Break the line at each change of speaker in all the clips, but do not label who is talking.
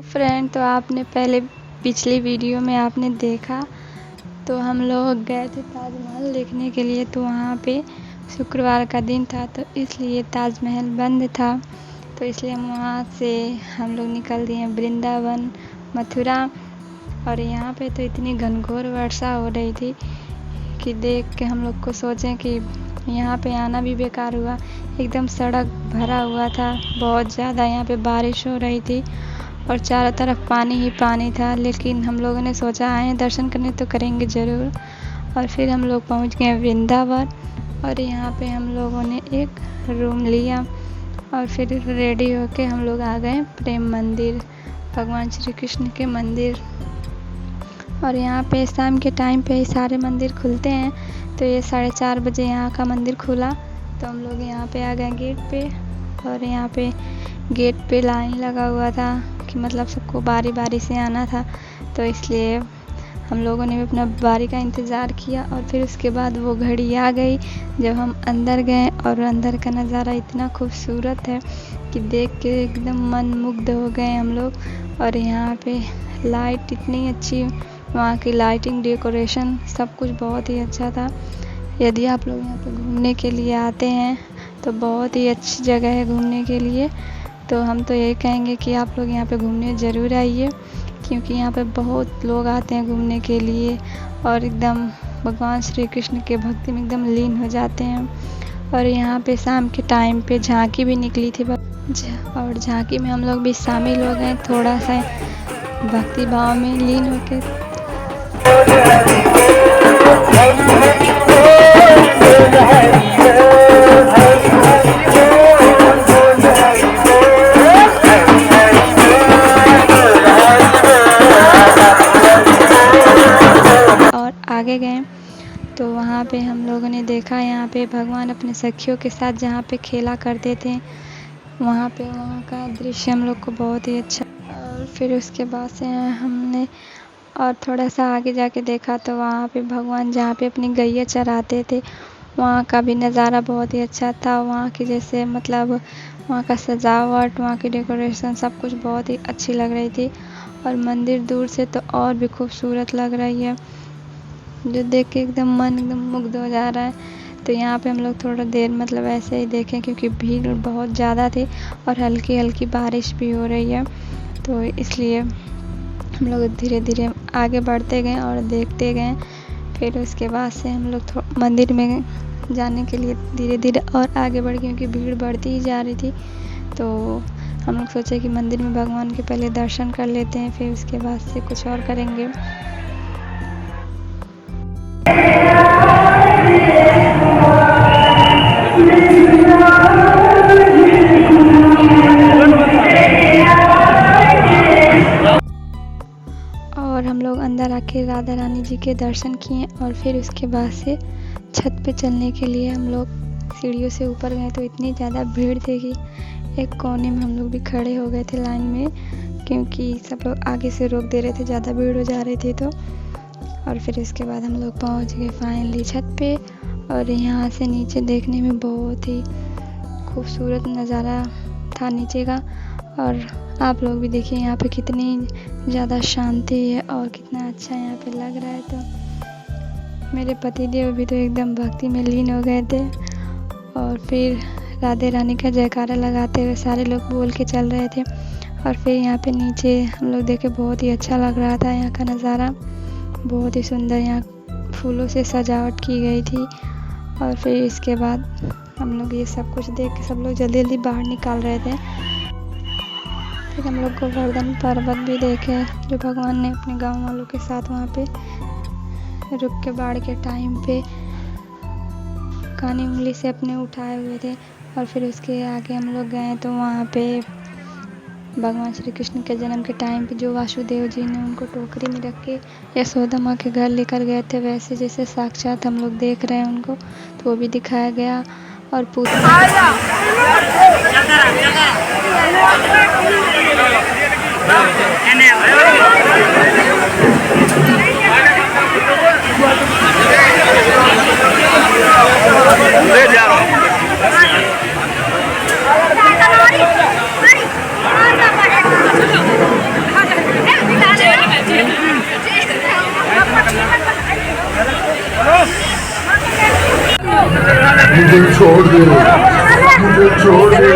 Friend, तो आपने पहले पिछली वीडियो में आपने देखा तो हम लोग गए थे ताजमहल देखने के लिए। तो वहाँ पे शुक्रवार का दिन था तो इसलिए ताजमहल बंद था, तो इसलिए हम लोग निकल दिए वृंदावन मथुरा। और यहाँ पे तो इतनी घनघोर वर्षा हो रही थी कि देख के हम लोग को सोचें कि यहाँ पे आना भी बेकार हुआ। एकदम सड़क भरा हुआ था, बहुत ज़्यादा यहाँ पे बारिश हो रही थी और चारों तरफ पानी ही पानी था। लेकिन हम लोगों ने सोचा आए दर्शन करने तो करेंगे ज़रूर। और फिर हम लोग पहुँच गए वृंदावन और यहाँ पे हम लोगों ने एक रूम लिया और फिर रेडी होके हम लोग आ गए प्रेम मंदिर, भगवान श्री कृष्ण के मंदिर। और यहाँ पे शाम के टाइम पे ही सारे मंदिर खुलते हैं, तो ये 4:30 बजे यहाँ का मंदिर खुला। तो हम लोग यहाँ पे आ गए गेट पे और यहाँ पे गेट पे लाइन लगा हुआ था कि मतलब सबको बारी बारी से आना था, तो इसलिए हम लोगों ने भी अपना बारी का इंतज़ार किया। और फिर उसके बाद वो घड़ी आ गई जब हम अंदर गए और अंदर का नज़ारा इतना खूबसूरत है कि देख के एकदम मन मुग्ध हो गए हम लोग। और यहाँ पे लाइट इतनी अच्छी, वहाँ की लाइटिंग डेकोरेशन सब कुछ बहुत ही अच्छा था। यदि आप लोग यहाँ पे घूमने के लिए आते हैं तो बहुत ही अच्छी जगह है घूमने के लिए। तो हम तो यही कहेंगे कि आप लोग यहाँ पे घूमने ज़रूर आइए, क्योंकि यहाँ पे बहुत लोग आते हैं घूमने के लिए और एकदम भगवान श्री कृष्ण के भक्ति में एकदम लीन हो जाते हैं। और यहाँ पे शाम के टाइम पे झांकी भी निकली थी और झांकी में हम लोग भी शामिल हो गए, थोड़ा सा भक्ति भाव में लीन होकर। और आगे गए तो वहाँ पे हम लोगों ने देखा यहाँ पे भगवान अपने सखियों के साथ जहाँ पे खेला करते थे, वहाँ का दृश्य हम लोग को बहुत ही अच्छा। और फिर उसके बाद से हमने और थोड़ा सा आगे जाके देखा तो वहाँ पे भगवान जहाँ पे अपनी गैया चराते थे, वहाँ का भी नज़ारा बहुत ही अच्छा था। वहाँ की जैसे मतलब वहाँ का सजावट, वहाँ की डेकोरेशन सब कुछ बहुत ही अच्छी लग रही थी। और मंदिर दूर से तो और भी खूबसूरत लग रही है, जो देख के एकदम मन एकदम मुग्ध हो जा रहा है। तो यहाँ पे हम लोग थोड़ा देर मतलब ऐसे ही देखें क्योंकि भीड़ बहुत ज़्यादा थी और हल्की हल्की बारिश भी हो रही है, तो इसलिए हम लोग धीरे धीरे आगे बढ़ते गए और देखते गए। फिर उसके बाद से हम लोग मंदिर में जाने के लिए धीरे धीरे और आगे बढ़ गए क्योंकि भीड़ बढ़ती ही जा रही थी। तो हम लोग सोचे कि मंदिर में भगवान के पहले दर्शन कर लेते हैं, फिर उसके बाद से कुछ और करेंगे। और हम लोग अंदर आके राधा रानी जी के दर्शन किए और फिर उसके बाद से छत पे चलने के लिए हम लोग सीढ़ियों से ऊपर गए। तो इतनी ज़्यादा भीड़ थी कि एक कोने में हम लोग भी खड़े हो गए थे लाइन में, क्योंकि सब लोग आगे से रोक दे रहे थे, ज़्यादा भीड़ हो जा रही थी। तो और फिर इसके बाद हम लोग पहुंच गए फाइनली छत पे। और यहाँ से नीचे देखने में बहुत ही खूबसूरत नज़ारा था नीचे का। और आप लोग भी देखिए यहाँ पे कितनी ज़्यादा शांति है और कितना अच्छा यहाँ पे लग रहा है। तो मेरे पतिदेव भी तो एकदम भक्ति में लीन हो गए थे और फिर राधे रानी का जयकारा लगाते हुए सारे लोग बोल के चल रहे थे। और फिर यहाँ पे नीचे हम लोग देखे, बहुत ही अच्छा लग रहा था यहाँ का नज़ारा, बहुत ही सुंदर। यहाँ फूलों से सजावट की गई थी। और फिर इसके बाद हम लोग ये सब कुछ देख के सब लोग जल्दी जल्दी बाहर निकाल रहे थे। फिर हम लोग गोवर्धन पर्वत भी देखे, जो भगवान ने अपने गाँव वालों के साथ वहाँ पे रुक के बाढ़ के टाइम पे कानी उंगली से अपने उठाए हुए थे। और फिर उसके आगे हम लोग गए तो वहाँ पे भगवान श्री कृष्ण के जन्म के टाइम पे जो वासुदेव जी ने उनको टोकरी में रख के यशोदा माँ के घर लेकर गए थे, वैसे जैसे साक्षात हम लोग देख रहे हैं उनको, तो वो भी दिखाया गया। और
छोड़ दे, मुझे छोड़ दे।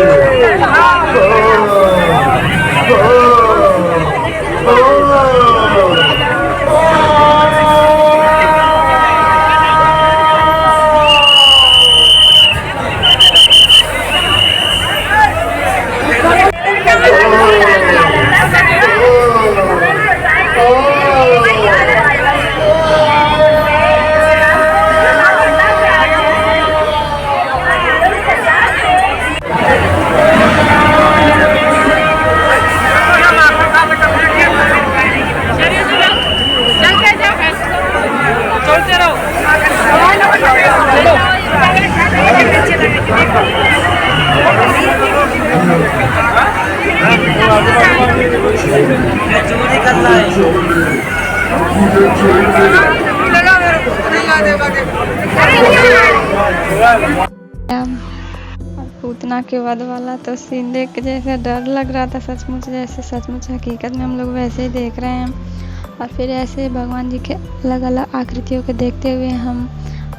और पूतना के वध वाला तो सीन देख के जैसे डर लग रहा था, सचमुच जैसे सचमुच हकीकत में हम लोग वैसे ही देख रहे हैं। और फिर ऐसे भगवान जी के अलग अलग आकृतियों को देखते हुए हम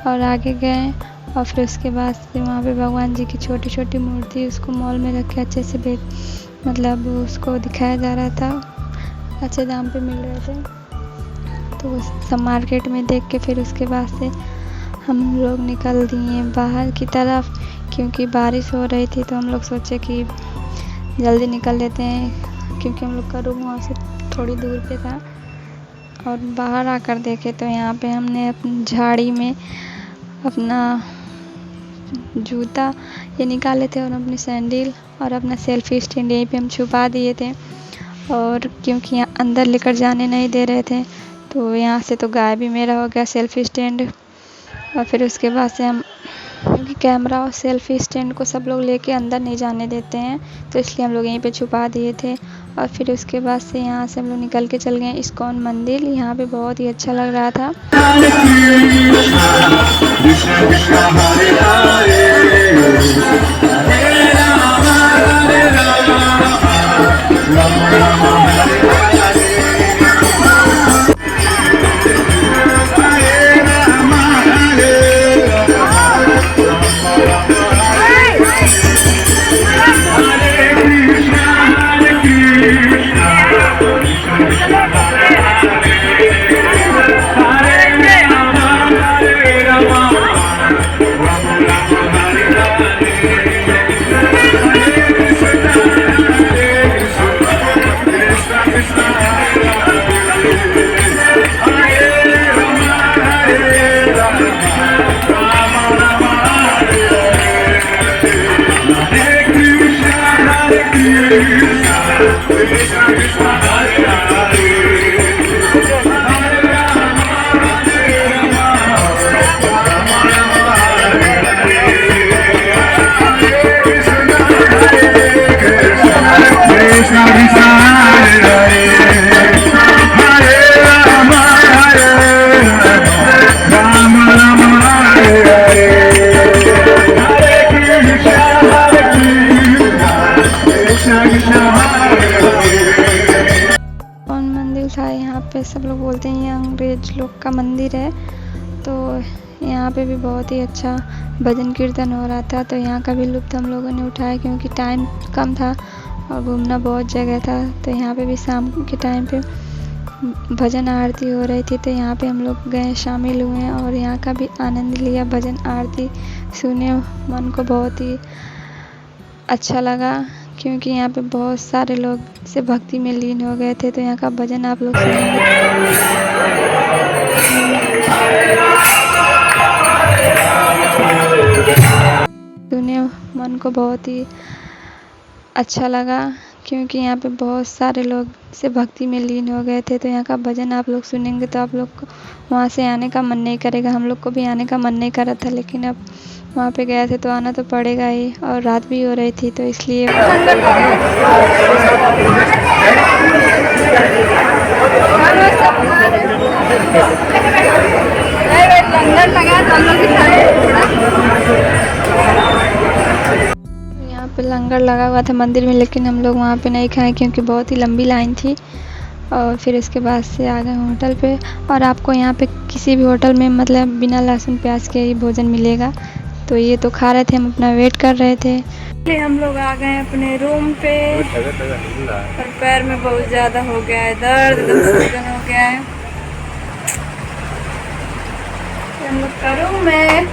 और आगे गए। और फिर उसके बाद फिर वहाँ पे भगवान जी की छोटी छोटी मूर्ति उसको मॉल में रख के अच्छे से मतलब उसको दिखाया जा रहा था, अच्छे दाम पे मिल रहे थे। तो वो सब मार्केट में देख के फिर उसके बाद से हम लोग निकल दिए बाहर की तरफ, क्योंकि बारिश हो रही थी। तो हम लोग सोचे कि जल्दी निकल लेते हैं, क्योंकि हम लोग का रूम वहाँ से थोड़ी दूर पे था। और बाहर आकर देखे तो यहाँ पे हमने अपनी झाड़ी में अपना जूता ये निकाले थे और अपनी सैंडल और अपना सेल्फी स्टैंड यहीं पे हम छुपा दिए थे। और क्योंकि यहाँ अंदर लेकर जाने नहीं दे रहे थे, तो यहाँ से तो गायब ही मेरा हो गया सेल्फी स्टैंड। और फिर उसके बाद से हम, क्योंकि कैमरा और सेल्फी स्टैंड को सब लोग लेके अंदर नहीं जाने देते हैं, तो इसलिए हम लोग यहीं पे छुपा दिए थे। और फिर उसके बाद से यहाँ से हम लोग निकल के चल गए इस्कॉन मंदिर। यहाँ पे बहुत ही अच्छा लग रहा था। कौन मंदिर था यहाँ पे, सब लोग बोलते हैं ये अंग्रेज लोग का मंदिर है। तो यहाँ पे भी बहुत ही अच्छा भजन कीर्तन हो रहा था। तो यहाँ का भी लुत्फ़ हम लोगों ने उठाया, क्योंकि टाइम कम था और घूमना बहुत जगह था। तो यहाँ पे भी शाम के टाइम पे भजन आरती हो रही थी, तो यहाँ पे हम लोग गए, शामिल हुए और यहाँ का भी आनंद लिया। भजन आरती सुने, मन को बहुत ही अच्छा लगा, क्योंकि यहाँ पे बहुत सारे लोग से भक्ति में लीन हो गए थे। तो यहाँ का भजन आप लोग सुने, मन को बहुत ही अच्छा लगा, क्योंकि यहाँ पे बहुत सारे लोग से भक्ति में लीन हो गए थे। तो यहाँ का भजन आप लोग सुनेंगे तो आप लोग को वहाँ से आने का मन नहीं करेगा। हम लोग को भी आने का मन नहीं कर रहा था, लेकिन अब वहाँ पे गए थे तो आना तो पड़ेगा ही। और रात भी हो रही थी, तो इसलिए यहाँ पे लंगर लगा हुआ था मंदिर में, लेकिन हम लोग वहाँ पे नहीं खाए, क्योंकि बहुत ही लंबी लाइन थी। और फिर इसके बाद से आ गए होटल पे। और आपको यहाँ पे किसी भी होटल में मतलब बिना लहसुन प्याज के ही भोजन मिलेगा। तो ये तो खा रहे थे, हम अपना वेट कर रहे थे। हम लोग आ गए अपने रूम पे और पैर में बहुत ज़्यादा हो गया है दर्द, एकदम सूजन हो गया है। हम लोग का रूम है।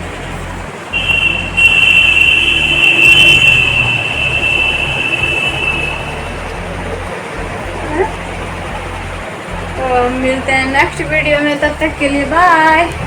तो मिलते हैं नेक्स्ट वीडियो में, तब तक के लिए बाय।